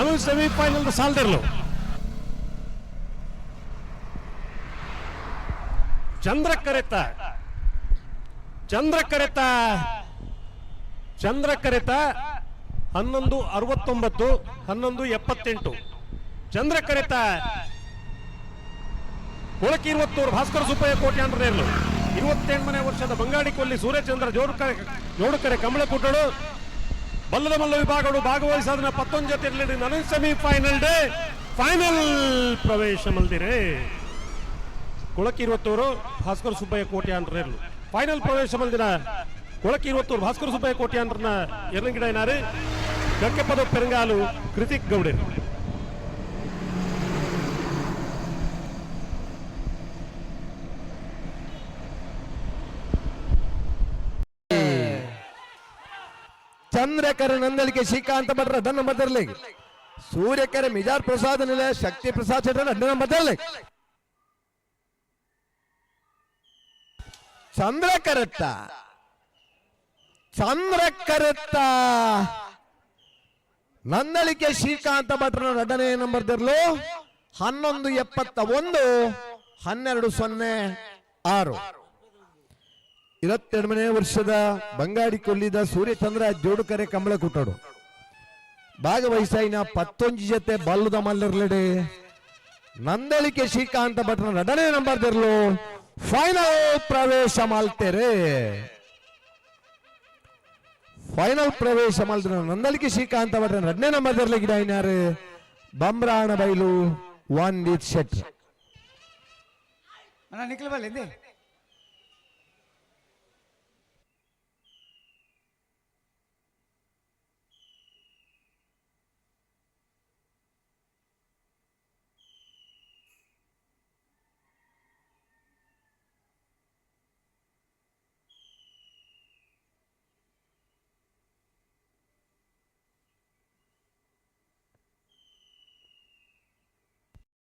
ನಮಗೆ ಸೆಮಿಫೈನಲ್ ಸಾಲ್ದಿರ್ಲು ಚಂದ್ರ ಕರೆತ 11:69 11:78 ಚಂದ್ರ ಕರೆತ ಕೊಳಕಿ 20 ಭಾಸ್ಕರ ಸುಬ್ಬಯ್ಯ ಕೋಟ್ಯಾಂಡ್ರೇರ್ಲು 28ನೇ ವರ್ಷದ ಬಂಗಾಡಿ ಕೊಲ್ಲಿ ಸೂರ್ಯಚಂದ್ರ ಜೋಡುಕರೆ ಕಮಲಕುಟ್ಟಳು ಬಲ್ಲದ ಮಲ್ಲ ವಿಭಾಗಗಳು ಭಾಗವಹಿಸಾದ 11 ಜೊತೆ ನನಗೆ ಸೆಮಿಫೈನಲ್ ಫೈನಲ್ ಪ್ರವೇಶ ಮಲ್ದಿರೆ ಕೊಳಕಿ 20 ಭಾಸ್ಕರ ಸುಬ್ಬಯ್ಯ ಕೋಟ್ಯಾಂಡ್ರೇರ್ಲು ಫೈನಲ್ ಪ್ರವೇಶ ಮಲ್ದಿನ ಕೊಳಕಿ 20 ಭಾಸ್ಕರ ಸುಬ್ಬಯ್ಯ ಕೋಟ್ಯಾಂಡ್ರನ ಎರಗಿಡ ಏನಾರು ಗಕ್ಕೆಪದ ಪೆರಂಗಾಲು ಕೃತಿಕ್ ಗೌಡೆ ಚಂದ್ರಕರ ನಂದಳಿಕೆ ಶ್ರೀಕಾಂತ ಭಟ್ರ ಅದನ್ನ ಬದರ್ಲಿ ಸೂರ್ಯಕರ ಮಿಜಾರ್ ಪ್ರಸಾದ್ ನಿಲಯ ಶಕ್ತಿ ಪ್ರಸಾದ್ ಚಟರ್ ಅದನ್ನ ಬದರ್ಲಿ ಚಂದ್ರಕರತ್ತ ನಂದಳಿಕೆ ಶ್ರೀಕಾಂತ ಭಟ್ರ 2ನೇ ನಂಬರ್ ದರ್ಲು 11:71 12:06 22ನೇ ವರ್ಷದ ಬಂಗಾಡಿ ಕೊಲ್ಲಿದ ಸೂರ್ಯಚಂದ್ರ ಜೋಡುಕರೆ ಕಮಲಕುಟ್ಟಡು ಭಾಗವಹಿಸಿನ 11 ಜೊತೆ ಬಲ್ಲದ ಮಲ್ಲರ್ಲೆಡೆ ನಂದಳಿಕೆ ಶ್ರೀಕಾಂತ ಭಟ್ರ 2ನೇ ನಂಬರ್ ದರ್ಲು ಫೈನಲ್ ಪ್ರವೇಶ ಮಾಲ್ತೇರೆ ಫೈನಲ್ ಪ್ರವೇಶ ಮಾಲ್ತರ ನಂದಳಿಕೆ ಶ್ರೀಕಾಂತ ಭಟ್ರ 2ನೇ ನಂಬರ್ ದರ್ಲಿ ಗಿಡ ಇನ್ನಾರು ಬಂಬ್ರಾಣ ಬೈಲು 1 ಶೆಟ್ ಅಣ್ಣ ನಿಖಿಲ್ ಬಲ್ಲಿ